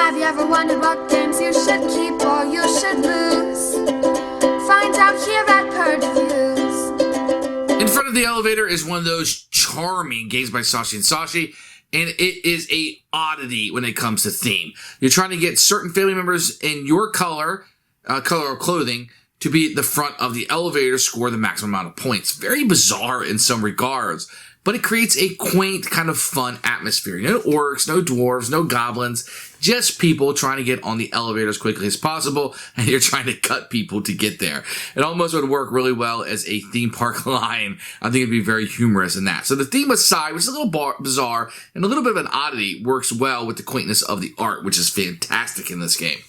Have you ever wondered what games you should keep or you should lose? Find out here at Purge Reviews. In Front of the Elevator is one of those charming games by Sashi and Sashi, and it is a oddity when it comes to theme. You're trying to get certain family members in your color of clothing to be at the front of the elevator to score the maximum amount of points. Very bizarre in some regards, but it creates a quaint, kind of fun atmosphere. No orcs, no dwarves, no goblins, just people trying to get on the elevator as quickly as possible, and you're trying to cut people to get there. It almost would work really well as a theme park line. I think it'd be very humorous in that. So the theme aside, which is a little bizarre and a little bit of an oddity, works well with the quaintness of the art, which is fantastic in this game.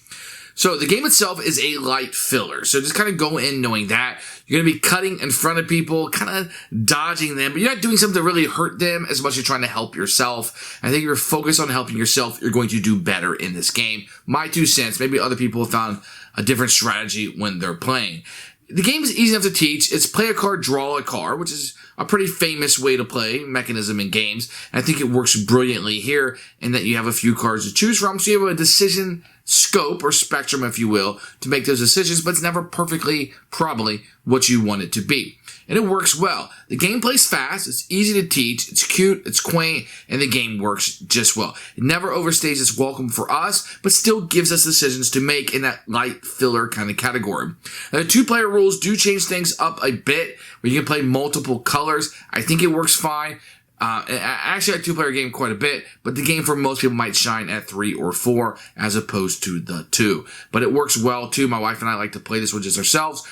So the game itself is a light filler. So just kind of go in knowing that. You're going to be cutting in front of people, kind of dodging them, but you're not doing something to really hurt them as much as you're trying to help yourself. I think if you're focused on helping yourself, you're going to do better in this game. My 2 cents. Maybe other people have found a different strategy when they're playing. The game is easy enough to teach. It's play a card, draw a card, which is a pretty famous way to play mechanism in games. And I think it works brilliantly here in that you have a few cards to choose from. So you have a decision scope or spectrum, if you will, to make those decisions, but it's never perfectly, probably what you want it to be. And it works well. The game plays fast. It's easy to teach. It's cute. It's quaint. And the game works just well. It never overstays its welcome for us, but still gives us decisions to make in that light filler kind of category. Now, the 2-player rules do change things up a bit, where you can play multiple colors. I think it works fine. Actually, a 2-player game quite a bit, but the game for most people might shine at 3 or 4 as opposed to the 2. But it works well too. My wife and I like to play this one just ourselves.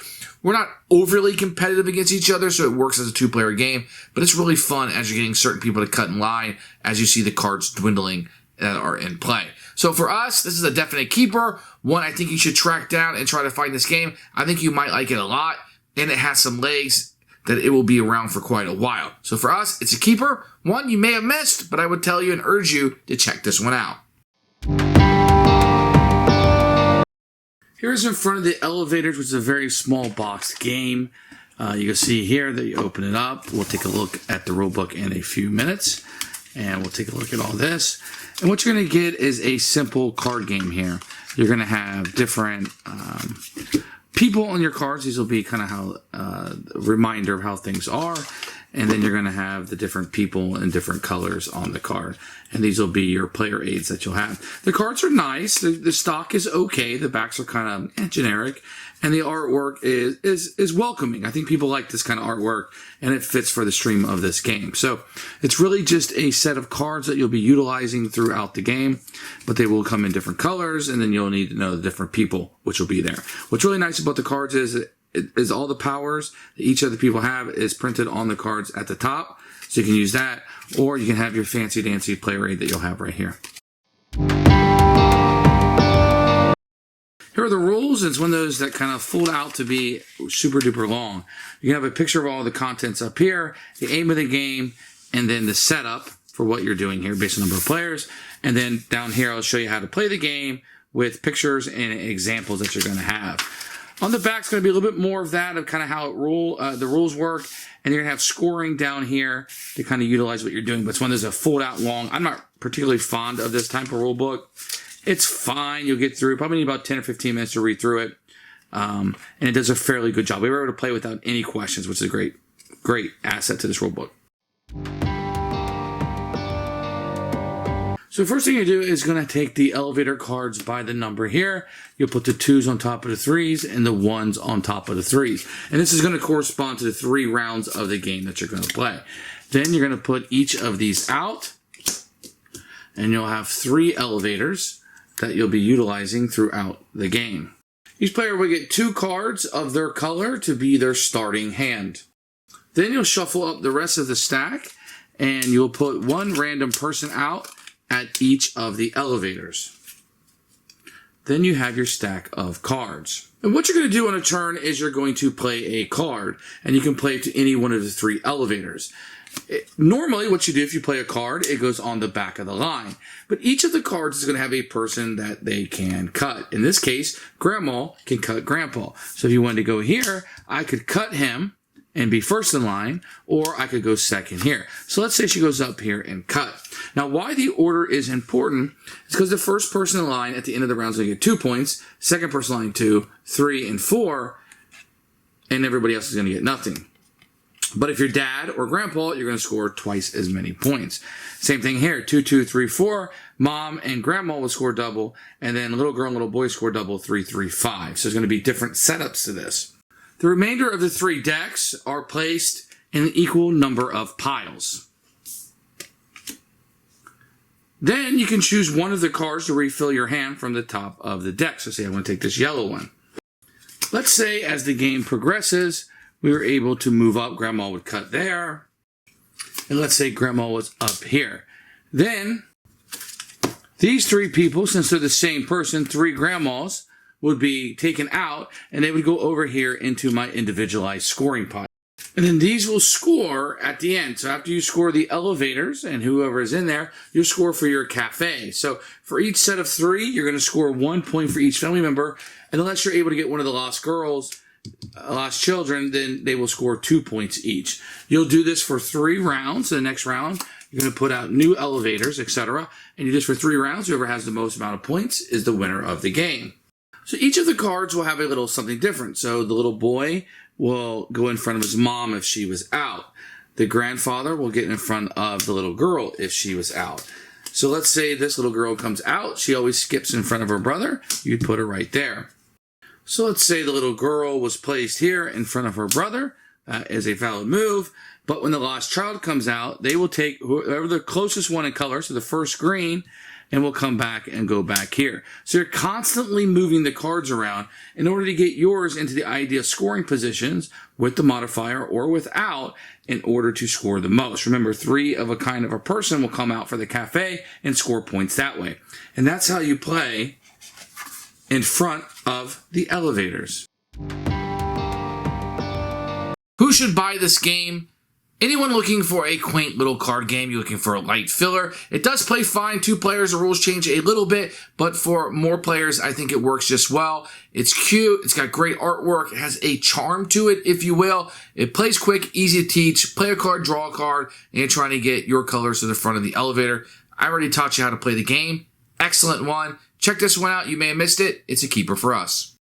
We're not overly competitive against each other, so it works as a 2-player game, but it's really fun as you're getting certain people to cut in line as you see the cards dwindling that are in play. So for us, this is a definite keeper. One I think you should track down and try to find this game. I think you might like it a lot, and it has some legs that it will be around for quite a while. So for us, it's a keeper. One you may have missed, but I would tell you and urge you to check this one out. Here's In Front of the Elevators, which is a very small box game. You can see here that you open it up. We'll take a look at the rulebook in a few minutes, and we'll take a look at all this. And what you're going to get is a simple card game here. You're going to have different people on your cards. These will be kind of how a reminder of how things are. And then you're going to have the different people in different colors on the card. And these will be your player aids that you'll have. The cards are nice. The stock is okay. The backs are kind of generic. And the artwork is welcoming. I think people like this kind of artwork, and it fits for the stream of this game. So it's really just a set of cards that you'll be utilizing throughout the game, but they will come in different colors, and then you'll need to know the different people which will be there. What's really nice about the cards is all the powers that each of the people have is printed on the cards at the top. So you can use that, or you can have your fancy dancy player aid that you'll have right here. Here are the rules. It's one of those that kind of fold out to be super duper long. You can have a picture of all the contents up here, the aim of the game, and then the setup for what you're doing here based on the number of players. And then down here, I'll show you how to play the game with pictures and examples that you're going to have. On the back, it's going to be a little bit more of that, of kind of how the rules work. And you're going to have scoring down here to kind of utilize what you're doing. But it's one that's a fold out long. I'm not particularly fond of this type of rule book. It's fine. You'll get through. Probably need about 10 or 15 minutes to read through it. And it does a fairly good job. We were able to play without any questions, which is a great asset to this rule book. So the first thing you do is going to take the elevator cards by the number here. You'll put the 2s on top of the 3s and the 1s on top of the 3s. And this is going to correspond to the 3 rounds of the game that you're going to play. Then you're going to put each of these out, and you'll have 3 elevators that you'll be utilizing throughout the game. Each player will get 2 cards of their color to be their starting hand. Then you'll shuffle up the rest of the stack, and you'll put 1 random person out at each of the elevators. Then you have your stack of cards. And what you're going to do on a turn is you're going to play a card, and you can play it to any one of the 3 elevators. Normally, what you do if you play a card, it goes on the back of the line. But each of the cards is going to have a person that they can cut. In this case, Grandma can cut Grandpa. So if you wanted to go here, I could cut him and be first in line, or I could go second here. So let's say she goes up here and cut. Now, why the order is important is because the first person in line at the end of the round is going to get 2 points, second person in line 2, 3, and 4, and everybody else is going to get nothing. But if you're dad or grandpa, you're going to score twice as many points. Same thing here, 2, 2, 3, 4. Mom and grandma will score double, and then little girl and little boy score double, 3, 3, 5. So there's going to be different setups to this. The remainder of the 3 decks are placed in an equal number of piles. Then you can choose one of the cards to refill your hand from the top of the deck. So say I want to take this yellow one. Let's say as the game progresses, we were able to move up. Grandma would cut there. And let's say grandma was up here. Then these 3 people, since they're the same person, 3 grandmas, would be taken out, and they would go over here into my individualized scoring pile. And then these will score at the end. So after you score the elevators and whoever is in there, you'll score for your cafe. So for each set of 3, you're going to score 1 point for each family member. And unless you're able to get one of the lost girls, lost children, then they will score 2 points each. You'll do this for 3 rounds. The next round, you're going to put out new elevators, etc. And you do this for 3 rounds. Whoever has the most amount of points is the winner of the game. So each of the cards will have a little something different. So the little boy will go in front of his mom if she was out. The grandfather will get in front of the little girl if she was out. So let's say this little girl comes out. She always skips in front of her brother. You'd put her right there. So let's say the little girl was placed here in front of her brother. That is a valid move. But when the lost child comes out, they will take whoever the closest one in color, so the first green, and we'll come back and go back here. So you're constantly moving the cards around in order to get yours into the ideal scoring positions with the modifier or without in order to score the most. Remember, 3 of a kind of a person will come out for the cafe and score points that way. And that's how you play in front of the elevators. Who should buy this game? Anyone looking for a quaint little card game, you're looking for a light filler. It does play fine, 2 players, the rules change a little bit, but for more players, I think it works just well. It's cute, it's got great artwork, it has a charm to it, if you will. It plays quick, easy to teach, play a card, draw a card, and you're trying to get your colors to the front of the elevator. I already taught you how to play the game. Excellent one. Check this one out, you may have missed it. It's a keeper for us.